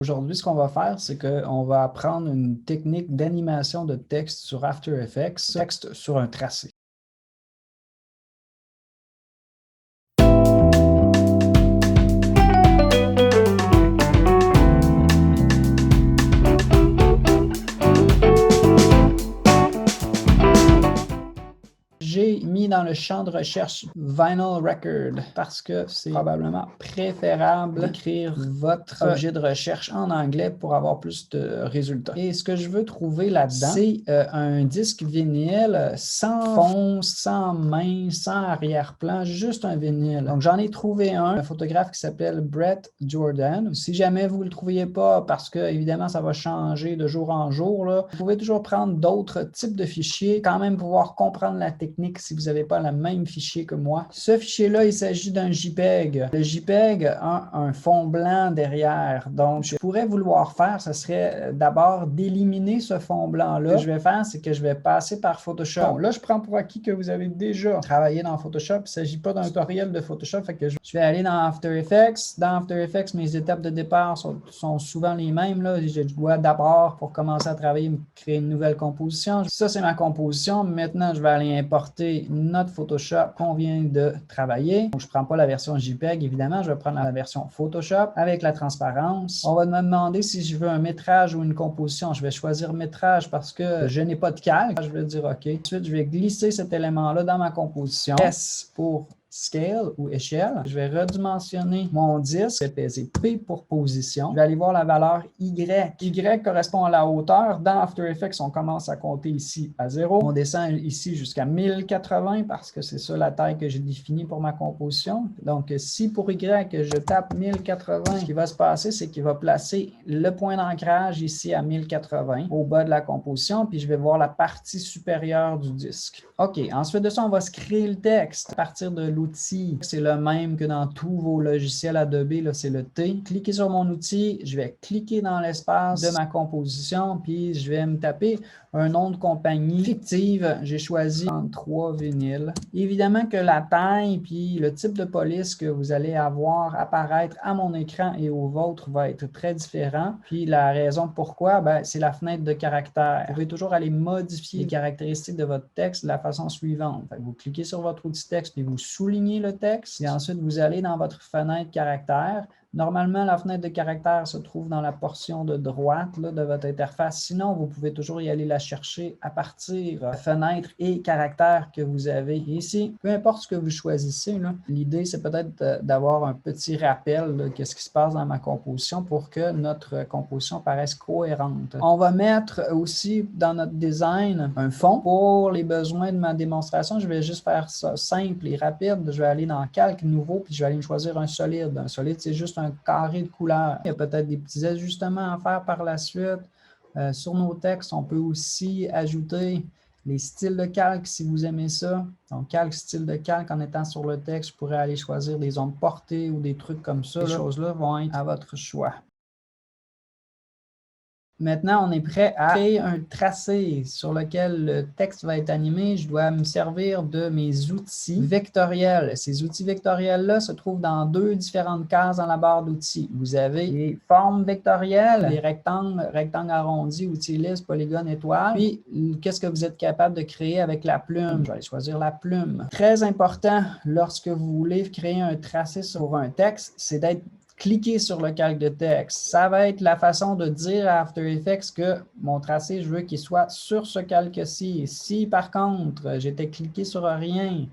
Aujourd'hui, ce qu'on va faire, c'est qu'on va apprendre une technique d'animation de texte sur After Effects, texte sur un tracé. J'ai mis dans le champ de recherche Vinyl Record parce que c'est probablement préférable d'écrire votre objet de recherche en anglais pour avoir plus de résultats. Et ce que je veux trouver là-dedans, c'est un disque vinyle sans fond, sans main, sans arrière-plan, juste un vinyle. Donc j'en ai trouvé un photographe qui s'appelle Brett Jordan. Si jamais vous ne le trouviez pas, parce que évidemment ça va changer de jour en jour, là, vous pouvez toujours prendre d'autres types de fichiers, quand même pouvoir comprendre la technique si vous n'avez pas le même fichier que moi. Ce fichier-là, il s'agit d'un JPEG. Le JPEG a un fond blanc derrière. Donc, je pourrais vouloir faire, ce serait d'abord d'éliminer ce fond blanc-là. Ce que je vais faire, c'est que je vais passer par Photoshop. Bon, là, je prends pour acquis que vous avez déjà travaillé dans Photoshop. Il ne s'agit pas d'un tutoriel de Photoshop. Fait que je vais aller dans After Effects. Dans After Effects, mes étapes de départ sont souvent les mêmes. Là. Je dois d'abord, pour commencer à travailler, créer une nouvelle composition. Ça, c'est ma composition. Maintenant, je vais aller importer notre Photoshop qu'on vient de travailler. Donc, je ne prends pas la version JPEG, évidemment, je vais prendre la version Photoshop avec la transparence. On va me demander si je veux un métrage ou une composition. Je vais choisir métrage parce que je n'ai pas de calque. Je vais dire OK. Ensuite, je vais glisser cet élément-là dans ma composition. S pour scale ou échelle. Je vais redimensionner mon disque. Je vais peser P pour position. Je vais aller voir la valeur Y. Y correspond à la hauteur. Dans After Effects, on commence à compter ici à 0. On descend ici jusqu'à 1080 parce que c'est ça la taille que j'ai définie pour ma composition. Donc, si pour Y, je tape 1080, ce qui va se passer, c'est qu'il va placer le point d'ancrage ici à 1080 au bas de la composition, puis je vais voir la partie supérieure du disque. OK, ensuite de ça, on va se créer le texte à partir de l'outil. C'est le même que dans tous vos logiciels Adobe, c'est le T. Cliquez sur mon outil, je vais cliquer dans l'espace de ma composition, puis je vais me taper un nom de compagnie fictive. J'ai choisi 33 vinyles. Évidemment que la taille puis le type de police que vous allez avoir apparaître à mon écran et au vôtre va être très différent. Puis la raison pourquoi, c'est la fenêtre de caractère. Vous pouvez toujours aller modifier les caractéristiques de votre texte de la façon suivante. Vous cliquez sur votre outil texte puis vous soulignez le texte et ensuite vous allez dans votre fenêtre caractère. Normalement, la fenêtre de caractère se trouve dans la portion de droite de votre interface. Sinon, vous pouvez toujours y aller la chercher à partir de fenêtre et caractère que vous avez ici. Peu importe ce que vous choisissez, l'idée, c'est peut-être d'avoir un petit rappel de ce qui se passe dans ma composition pour que notre composition paraisse cohérente. On va mettre aussi dans notre design un fond. Pour les besoins de ma démonstration, je vais juste faire ça simple et rapide. Je vais aller dans Calque nouveau, puis je vais aller me choisir un solide. Un solide, c'est juste un carré de couleur. Il y a peut-être des petits ajustements à faire par la suite. Sur nos textes, on peut aussi ajouter les styles de calque si vous aimez ça. Donc, calque, style de calque, en étant sur le texte, je pourrais aller choisir des ondes portées ou des trucs comme ça. Ces choses-là vont être à votre choix. Maintenant, on est prêt à créer un tracé sur lequel le texte va être animé. Je dois me servir de mes outils vectoriels. Ces outils vectoriels-là se trouvent dans deux différentes cases dans la barre d'outils. Vous avez les formes vectorielles, les rectangles, rectangles arrondis, outils lisses, polygones, étoiles. Puis, qu'est-ce que vous êtes capable de créer avec la plume? Je vais aller choisir la plume. Très important, lorsque vous voulez créer un tracé sur un texte, c'est d'être cliquez sur le calque de texte. Ça va être la façon de dire à After Effects que mon tracé, je veux qu'il soit sur ce calque-ci. Si par contre, j'étais cliqué sur rien,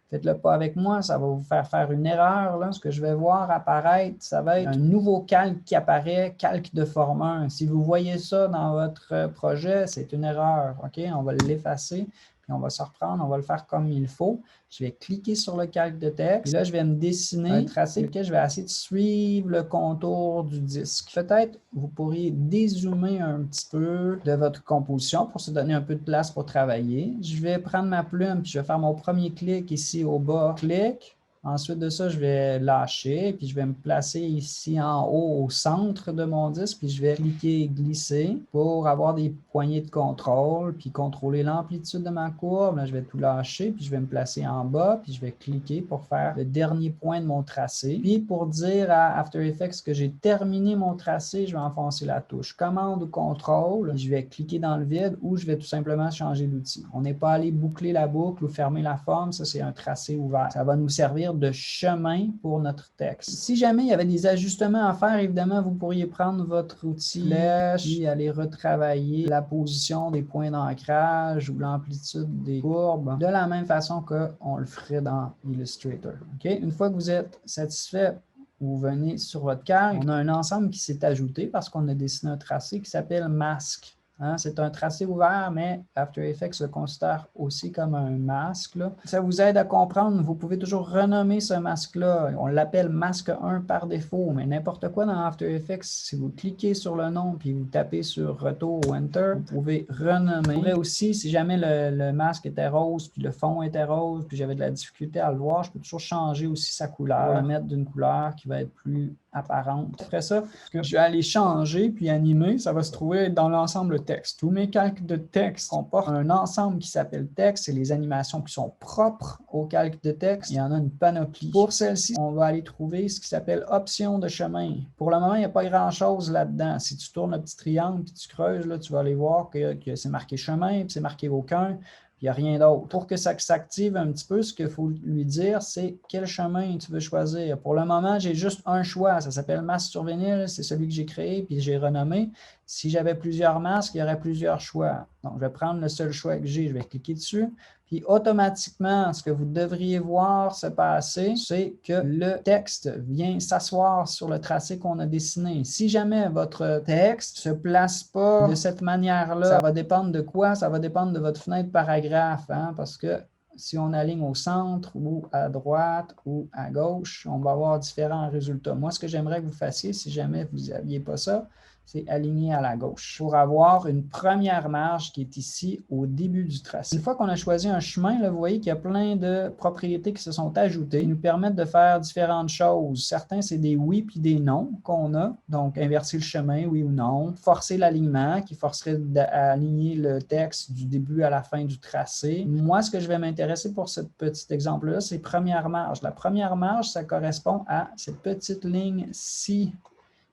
faites-le pas avec moi, ça va vous faire une erreur. Là. Ce que je vais voir apparaître, ça va être un nouveau calque qui apparaît, calque de forme 1. Si vous voyez ça dans votre projet, c'est une erreur. OK? On va l'effacer. Puis on va se reprendre, on va le faire comme il faut. Je vais cliquer sur le calque de texte. Et là, je vais me dessiner un tracé lequel je vais essayer de suivre le contour du disque. Peut-être vous pourriez dézoomer un petit peu de votre composition pour se donner un peu de place pour travailler. Je vais prendre ma plume puis je vais faire mon premier clic ici au bas. Clic. Ensuite de ça, je vais lâcher, puis je vais me placer ici en haut au centre de mon disque, puis je vais cliquer et glisser pour avoir des poignées de contrôle, puis contrôler l'amplitude de ma courbe. Là, je vais tout lâcher, puis je vais me placer en bas, puis je vais cliquer pour faire le dernier point de mon tracé. Puis pour dire à After Effects que j'ai terminé mon tracé, je vais enfoncer la touche Commande ou Contrôle, je vais cliquer dans le vide ou je vais tout simplement changer d'outil. On n'est pas allé boucler la boucle ou fermer la forme, ça c'est un tracé ouvert. Ça va nous servir de chemin pour notre texte. Si jamais il y avait des ajustements à faire, évidemment, vous pourriez prendre votre outil flèche et aller retravailler la position des points d'ancrage ou l'amplitude des courbes de la même façon qu'on le ferait dans Illustrator. Okay? Une fois que vous êtes satisfait, vous venez sur votre calque. On a un ensemble qui s'est ajouté parce qu'on a dessiné un tracé qui s'appelle masque. Hein, c'est un tracé ouvert, mais After Effects le considère aussi comme un masque. Là. Ça vous aide à comprendre. Vous pouvez toujours renommer ce masque-là. On l'appelle masque 1 par défaut, mais n'importe quoi dans After Effects, si vous cliquez sur le nom puis vous tapez sur Retour ou Enter, vous pouvez renommer. Vous pourrez aussi, si jamais le masque était rose puis le fond était rose puis j'avais de la difficulté à le voir, je peux toujours changer aussi sa couleur pour le mettre d'une couleur qui va être plus apparente. Après ça, je vais aller changer puis animer, ça va se trouver dans l'ensemble texte. Tous mes calques de texte comportent un ensemble qui s'appelle texte. C'est les animations qui sont propres au calque de texte. Il y en a une panoplie. Pour celle-ci, on va aller trouver ce qui s'appelle option de chemin. Pour le moment, il n'y a pas grand-chose là-dedans. Si tu tournes le petit triangle puis tu creuses, là, tu vas aller voir que c'est marqué chemin puis c'est marqué aucun. Il n'y a rien d'autre. Pour que ça s'active un petit peu, ce qu'il faut lui dire, c'est quel chemin tu veux choisir. Pour le moment, j'ai juste un choix. Ça s'appelle masque sur vinyle. C'est celui que j'ai créé puis j'ai renommé. Si j'avais plusieurs masques, il y aurait plusieurs choix. Donc, je vais prendre le seul choix que j'ai. Je vais cliquer dessus. Puis, automatiquement, ce que vous devriez voir se passer, c'est que le texte vient s'asseoir sur le tracé qu'on a dessiné. Si jamais votre texte ne se place pas de cette manière-là, ça va dépendre de quoi? Ça va dépendre de votre fenêtre paragraphe, hein, parce que si on aligne au centre ou à droite ou à gauche, on va avoir différents résultats. Moi, ce que j'aimerais que vous fassiez, si jamais vous n'aviez pas ça, c'est aligner à la gauche pour avoir une première marge qui est ici au début du tracé. Une fois qu'on a choisi un chemin, là, vous voyez qu'il y a plein de propriétés qui se sont ajoutées, qui nous permettent de faire différentes choses. Certains, c'est des oui puis des non qu'on a. Donc, inverser le chemin, oui ou non. Forcer l'alignement, qui forcerait à aligner le texte du début à la fin du tracé. Moi, ce que je vais m'intéresser pour ce petit exemple-là, c'est première marge. La première marge, ça correspond à cette petite ligne-ci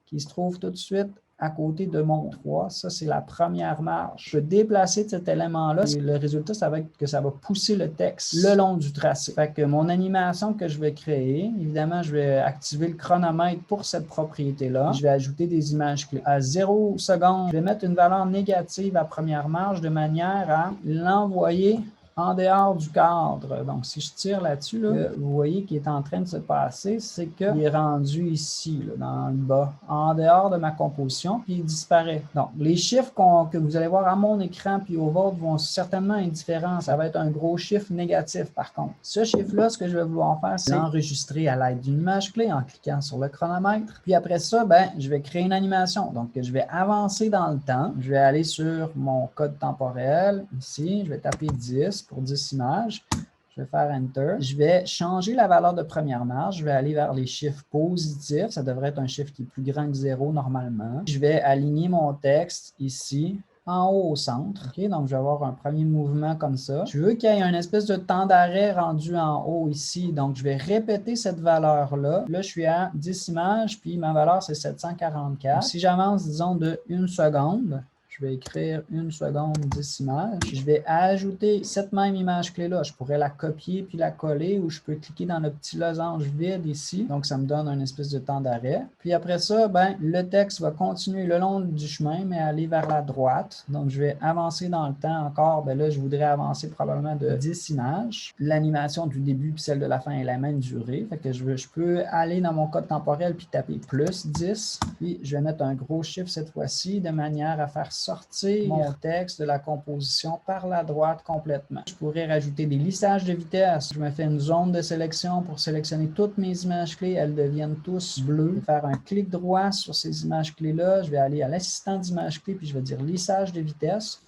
qui se trouve tout de suite à côté de mon 3. Ça, c'est la première marge. Je peux déplacer cet élément-là et le résultat, ça va être que ça va pousser le texte le long du tracé. Fait que mon animation que je vais créer, évidemment, je vais activer le chronomètre pour cette propriété-là. Je vais ajouter des images clés. À 0 secondes, je vais mettre une valeur négative à première marge de manière à l'envoyer en dehors du cadre. Donc, si je tire là-dessus, là, vous voyez qu'il est en train de se passer, c'est qu'il est rendu ici, là, dans le bas, en dehors de ma composition, puis il disparaît. Donc, les chiffres que vous allez voir à mon écran puis au vôtre vont certainement être différents. Ça va être un gros chiffre négatif, par contre. Ce chiffre-là, ce que je vais vouloir faire, c'est l'enregistrer à l'aide d'une image clé en cliquant sur le chronomètre. Puis après ça, je vais créer une animation. Donc, je vais avancer dans le temps. Je vais aller sur mon code temporel, ici. Je vais taper 10 pour 10 images. Je vais faire Enter. Je vais changer la valeur de première marge. Je vais aller vers les chiffres positifs. Ça devrait être un chiffre qui est plus grand que 0 normalement. Je vais aligner mon texte ici, en haut au centre. Okay, donc, je vais avoir un premier mouvement comme ça. Je veux qu'il y ait une espèce de temps d'arrêt rendu en haut ici. Donc, je vais répéter cette valeur-là. Là, je suis à 10 images, puis ma valeur, c'est 744. Donc, si j'avance, disons, de 1 seconde, je vais écrire 1 seconde, 10 images. Je vais ajouter cette même image clé-là. Je pourrais la copier puis la coller ou je peux cliquer dans le petit losange vide ici. Donc, ça me donne un espèce de temps d'arrêt. Puis après ça, le texte va continuer le long du chemin, mais aller vers la droite. Donc, je vais avancer dans le temps encore. Là, je voudrais avancer probablement de 10 images. L'animation du début puis celle de la fin est la même durée. Fait que je peux aller dans mon code temporel puis taper plus 10. Puis, je vais mettre un gros chiffre cette fois-ci de manière à faire sortir mon texte de la composition par la droite complètement. Je pourrais rajouter des lissages de vitesse. Je me fais une zone de sélection pour sélectionner toutes mes images clés. Elles deviennent tous bleues. Je vais faire un clic droit sur ces images clés-là. Je vais aller à l'assistant d'images clés puis je vais dire lissage de vitesse.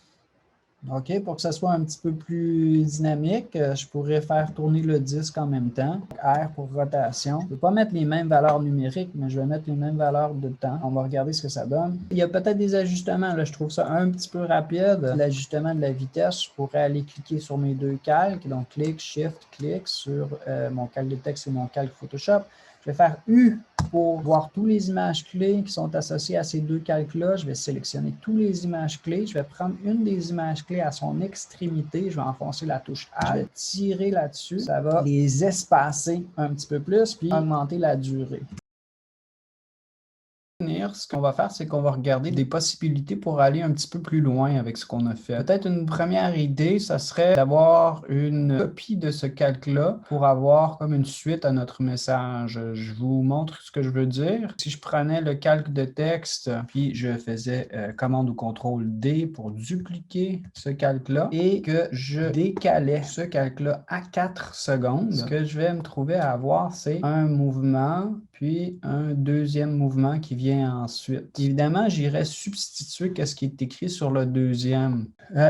OK, pour que ça soit un petit peu plus dynamique, je pourrais faire tourner le disque en même temps. R pour rotation. Je ne peux pas mettre les mêmes valeurs numériques, mais je vais mettre les mêmes valeurs de temps. On va regarder ce que ça donne. Il y a peut-être des ajustements. Là, je trouve ça un petit peu rapide. L'ajustement de la vitesse, je pourrais aller cliquer sur mes deux calques. Donc, clic, Shift, clic sur mon calque de texte et mon calque Photoshop. Je vais faire U pour voir toutes les images clés qui sont associées à ces deux calques-là. Je vais sélectionner toutes les images clés. Je vais prendre une des images clés à son extrémité. Je vais enfoncer la touche Alt. Je vais tirer là-dessus. Ça va les espacer un petit peu plus puis augmenter la durée. Ce qu'on va faire, c'est qu'on va regarder des possibilités pour aller un petit peu plus loin avec ce qu'on a fait. Peut-être une première idée, ça serait d'avoir une copie de ce calque-là pour avoir comme une suite à notre message. Je vous montre ce que je veux dire. Si je prenais le calque de texte, puis je faisais commande ou contrôle D pour dupliquer ce calque-là et que je décalais ce calque-là à 4 secondes, ce que je vais me trouver à avoir, c'est un mouvement, puis un deuxième mouvement qui vient ensuite. Évidemment, j'irai substituer ce qui est écrit sur le deuxième.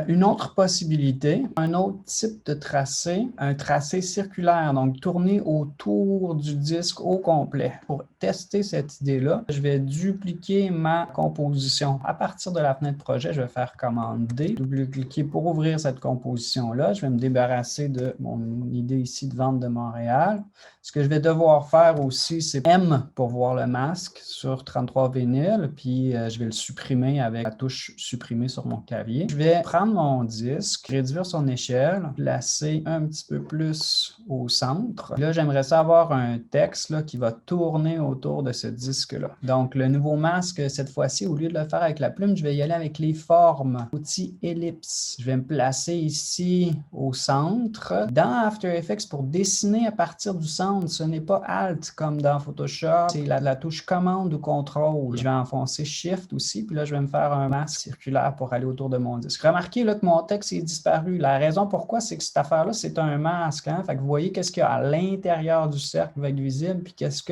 Une autre possibilité, un autre type de tracé, un tracé circulaire, donc tourner autour du disque au complet. Pour tester cette idée-là, je vais dupliquer ma composition. À partir de la fenêtre projet, je vais faire commande D, double-cliquer pour ouvrir cette composition-là. Je vais me débarrasser de mon idée ici de vente de Montréal. Ce que je vais devoir faire aussi, c'est M pour voir le masque sur 33 vinyles, puis je vais le supprimer avec la touche supprimer sur mon clavier. Je vais prendre mon disque, réduire son échelle, placer un petit peu plus au centre. Là, j'aimerais ça avoir un texte là, qui va tourner autour de ce disque-là. Donc, le nouveau masque, cette fois-ci, au lieu de le faire avec la plume, je vais y aller avec les formes. Outil ellipse. Je vais me placer ici au centre. Dans After Effects, pour dessiner à partir du centre, ce n'est pas Alt comme dans Photoshop, c'est la touche commande ou contrôle. Je vais enfoncer Shift aussi, puis là, je vais me faire un masque circulaire pour aller autour de mon disque. Remarquez là, que mon texte est disparu. La raison pourquoi, c'est que cette affaire-là, c'est un masque. Hein? Fait que vous voyez qu'est-ce qu'il y a à l'intérieur du cercle qui va être visible, puis qu'est-ce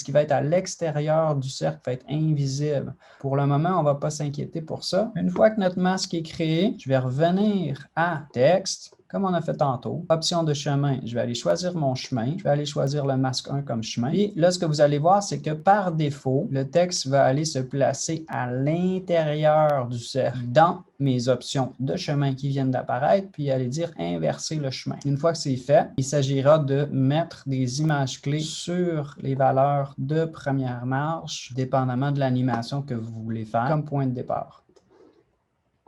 qui va être à l'extérieur du cercle qui va être invisible. Pour le moment, on ne va pas s'inquiéter pour ça. Une fois que notre masque est créé, je vais revenir à Texte, comme on a fait tantôt. Option de chemin, je vais aller choisir mon chemin. Je vais aller choisir le masque 1 comme chemin. Et là, ce que vous allez voir, c'est que par défaut, le texte va aller se placer à l'intérieur du cercle dans mes options de chemin qui viennent d'apparaître, puis aller dire inverser le chemin. Une fois que c'est fait, il s'agira de mettre des images clés sur les valeurs de première marche, dépendamment de l'animation que vous voulez faire comme point de départ.